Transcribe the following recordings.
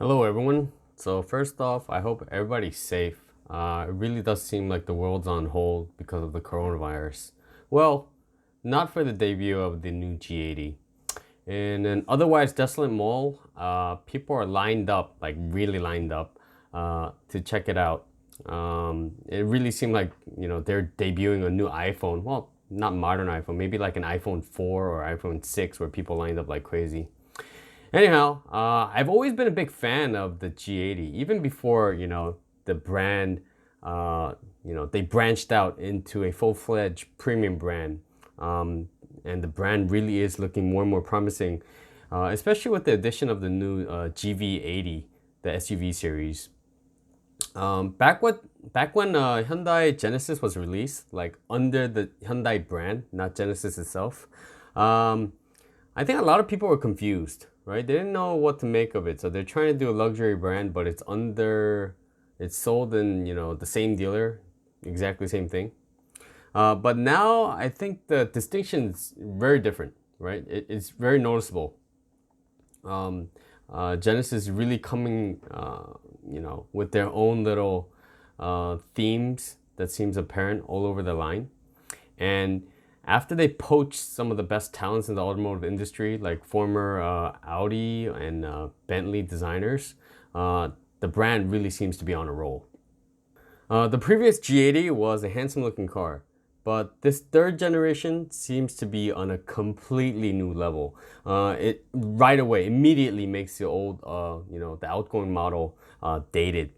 Hello everyone. So first off, I hope everybody's safe. It really does seem like the world's on hold because of the coronavirus. Well, not for the debut of the new G80. In an otherwise desolate mall, people are lined up, like really lined up, to check it out. It really seemed like, they're debuting a new iPhone. Well, not modern iPhone, maybe like an iPhone 4 or iPhone 6 where people lined up like crazy. Anyhow, I've always been a big fan of the G80, even before, the brand, they branched out into a full-fledged premium brand. And the brand really is looking more and more promising, especially with the addition of the new GV80, the SUV series. Back when Hyundai Genesis was released, like under the Hyundai brand, not Genesis itself, um, I think a lot of people were confused, right? They didn't know what to make of it. So they're trying to do a luxury brand, but it's sold in, the same dealer, exactly same thing. But now I think the distinction's very different, right? It's very noticeable. Um, Genesis is really coming, with their own little themes that seems apparent all over the line. And after they poached some of the best talents in the automotive industry, like former Audi and Bentley designers, the brand really seems to be on a roll. The previous G80 was a handsome looking car, but this third generation seems to be on a completely new level. It right away, immediately makes the old, the outgoing model dated.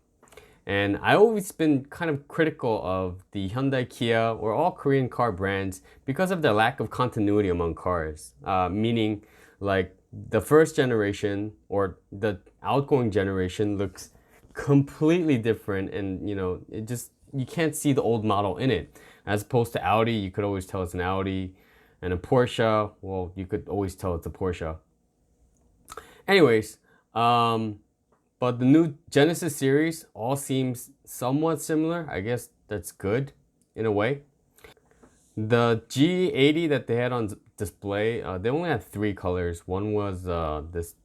And I always been kind of critical of the Hyundai, Kia, or all Korean car brands because of their lack of continuity among cars. Meaning, like the first generation or the outgoing generation looks completely different, and it just you can't see the old model in it. As opposed to Audi, you could always tell it's an Audi, and a Porsche, well, you could always tell it's a Porsche. Anyways, but the new Genesis series all seems somewhat similar. I guess that's good in a way. The G80 that they had on display, they only had three colors. One was this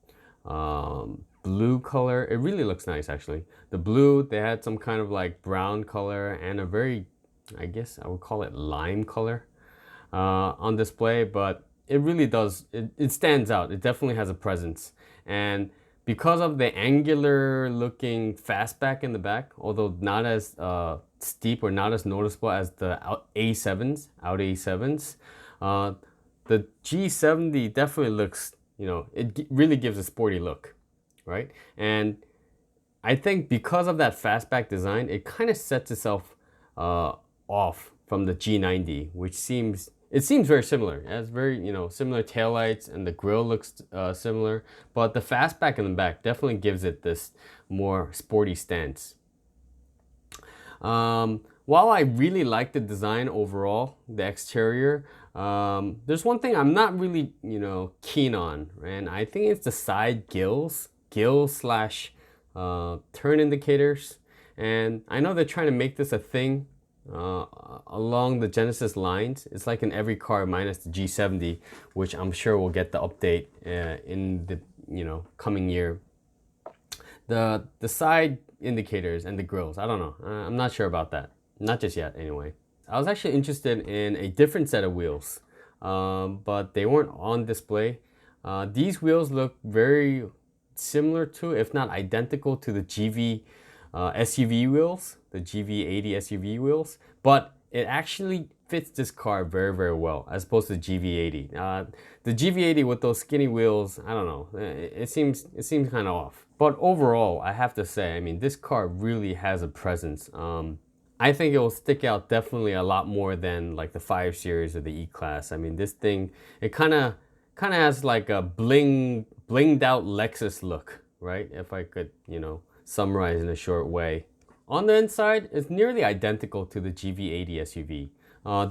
blue color. It really looks nice actually. The blue, they had some kind of like brown color and a very, I guess I would call it lime color on display, but it really does, it stands out. It definitely has a presence. And because of the angular looking fastback in the back, although not as steep or not as noticeable as the A7s, Audi A7s, the G70 definitely looks, it really gives a sporty look, right? And I think because of that fastback design, it kind of sets itself off from the G90, which seems very similar. It has very similar taillights, and the grille looks similar, but the fastback in the back definitely gives it this more sporty stance. While I really like the design overall, the exterior, there's one thing I'm not really keen on, and I think it's the side gills slash turn indicators. And I know they're trying to make this a thing along the Genesis lines. It's like in every car minus the G70, which I'm sure will get the update in the coming year. The side indicators and the grills, I don't know. I'm not sure about that. Not just yet, anyway. I was actually interested in a different set of wheels, but they weren't on display. These wheels look very similar to, if not identical to, the GV SUV wheels, the GV80 SUV wheels, but it actually fits this car very, very well as opposed to the GV80. The GV80 with those skinny wheels, I don't know, it seems kind of off. But overall, I have to say, I mean, this car really has a presence. I think it will stick out definitely a lot more than like the 5 Series or the E-Class. I mean, this thing, it kind of has like a blinged out Lexus look, right? If I could, summarize in a short way. On the inside, it's nearly identical to the GV80 SUV.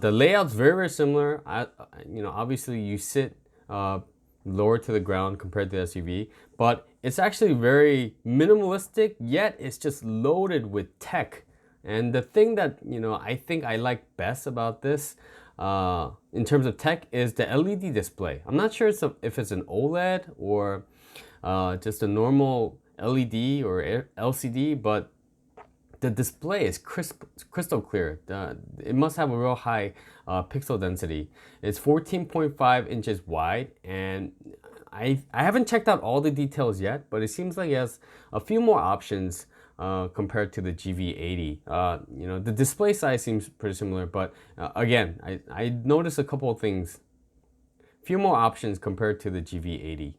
The layout's very, very similar. Obviously you sit lower to the ground compared to the SUV, but it's actually very minimalistic, yet it's just loaded with tech. And the thing that, I think I like best about this in terms of tech is the LED display. I'm not sure if it's an OLED or just a normal LED or LCD, but the display is crystal clear. It must have a real high pixel density. It's 14.5 inches wide, and I haven't checked out all the details yet, but it seems like it has a few more options compared to the GV80. The display size seems pretty similar, but again, I noticed a couple of things. Few more options compared to the GV80.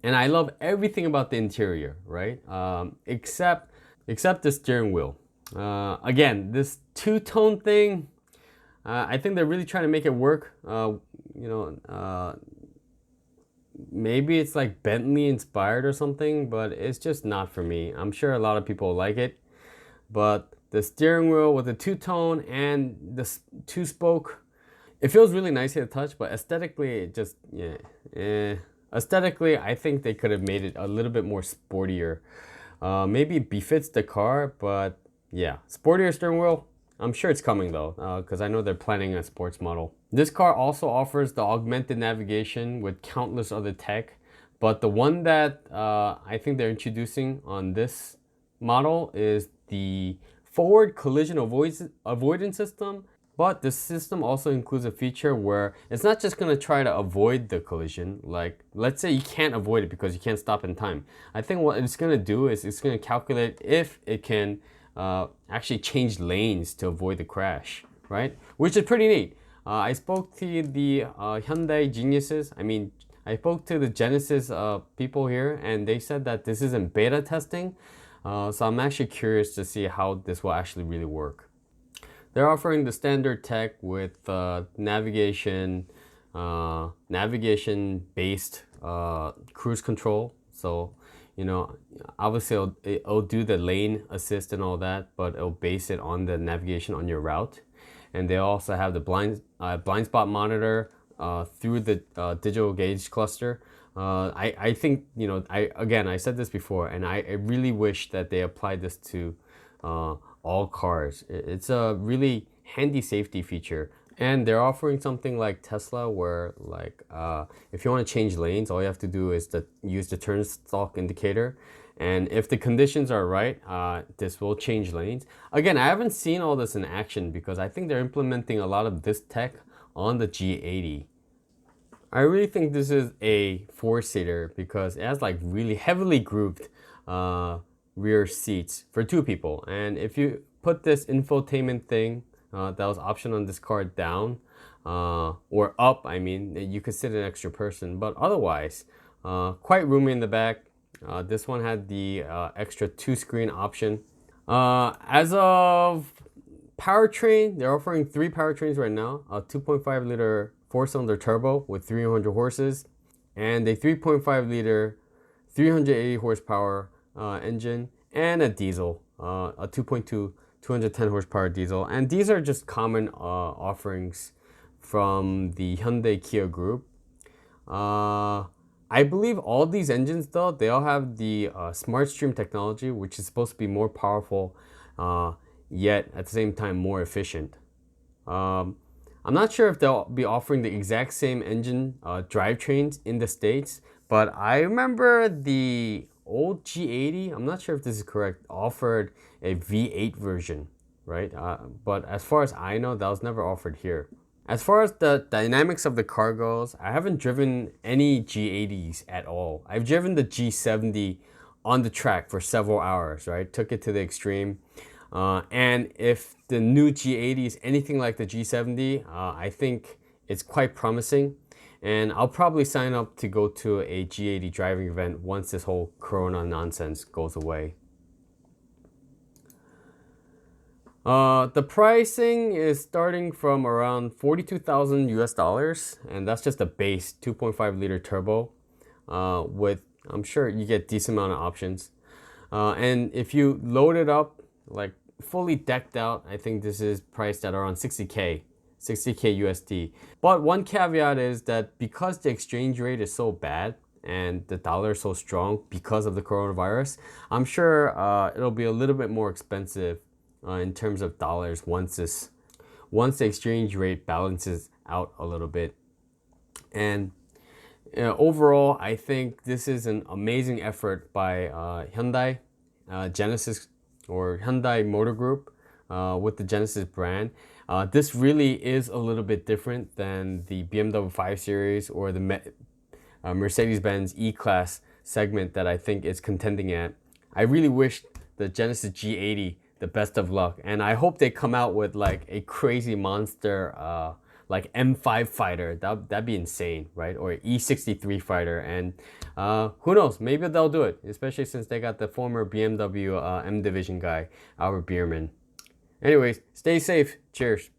And I love everything about the interior, right? Except the steering wheel. Again, this two-tone thing, I think they're really trying to make it work. Maybe it's like Bentley inspired or something, but it's just not for me. I'm sure a lot of people like it, but the steering wheel with the two-tone and the two-spoke, it feels really nice to touch, but aesthetically, it just, aesthetically, I think they could have made it a little bit more sportier. Maybe it befits the car, but yeah, sportier steering wheel. I'm sure it's coming though, because I know they're planning a sports model. This car also offers the augmented navigation with countless other tech, but the one that I think they're introducing on this model is the forward collision avoidance system. But the system also includes a feature where it's not just going to try to avoid the collision. Like, let's say you can't avoid it because you can't stop in time. I think what it's going to do is it's going to calculate if it can actually change lanes to avoid the crash, right? Which is pretty neat. I spoke to the Hyundai geniuses. I spoke to the Genesis people here, and they said that this is in beta testing. So I'm actually curious to see how this will actually really work. They're offering the standard tech with navigation based cruise control. So, obviously it'll do the lane assist and all that, but it'll base it on the navigation on your route. And they also have the blind spot monitor through the digital gauge cluster. I think, I said this before, and I really wish that they applied this to all cars. It's a really handy safety feature, and they're offering something like Tesla where if you want to change lanes, all you have to do is use the turn stalk indicator, and if the conditions are right, this will change lanes. Again, I haven't seen all this in action because I think they're implementing a lot of this tech on the G80. I really think this is a four-seater because it has really heavily grooved rear seats for two people, and if you put this infotainment thing that was option on this car down or up, you could sit an extra person, but otherwise quite roomy in the back. This one had the extra 2-screen option. As of powertrain, they're offering 3 powertrains right now: a 2.5 liter 4-cylinder turbo with 300 horses and a 3.5 liter 380 horsepower engine, and a diesel, a 2.2 210 horsepower diesel. And these are just common offerings from the Hyundai Kia group. I believe all these engines though, they all have the Smart Stream technology, which is supposed to be more powerful, yet at the same time more efficient. I'm not sure if they'll be offering the exact same engine drivetrains in the States, but I remember the old G80, I'm not sure if this is correct, offered a V8 version, right? But as far as I know, that was never offered here. As far as the dynamics of the car goes, I haven't driven any G80s at all. I've driven the G70 on the track for several hours, right? Took it to the extreme. And if the new G80 is anything like the G70, I think it's quite promising. And I'll probably sign up to go to a G80 driving event once this whole Corona nonsense goes away. The pricing is starting from around 42,000 US dollars, and that's just a base 2.5 liter turbo with, I'm sure you get decent amount of options. And if you load it up, fully decked out, I think this is priced at around 60K USD. But one caveat is that because the exchange rate is so bad and the dollar is so strong because of the coronavirus, I'm sure it'll be a little bit more expensive in terms of dollars once the exchange rate balances out a little bit. And overall, I think this is an amazing effort by Hyundai, Genesis, or Hyundai Motor Group with the Genesis brand. This really is a little bit different than the BMW 5 Series or the Mercedes-Benz E-Class segment that I think it's contending at. I really wish the Genesis G80 the best of luck, and I hope they come out with like a crazy monster like M5 fighter. That'd be insane, right? Or E63 fighter, and who knows, maybe they'll do it, especially since they got the former BMW M division guy, Albert Biermann. Anyways, stay safe. Cheers.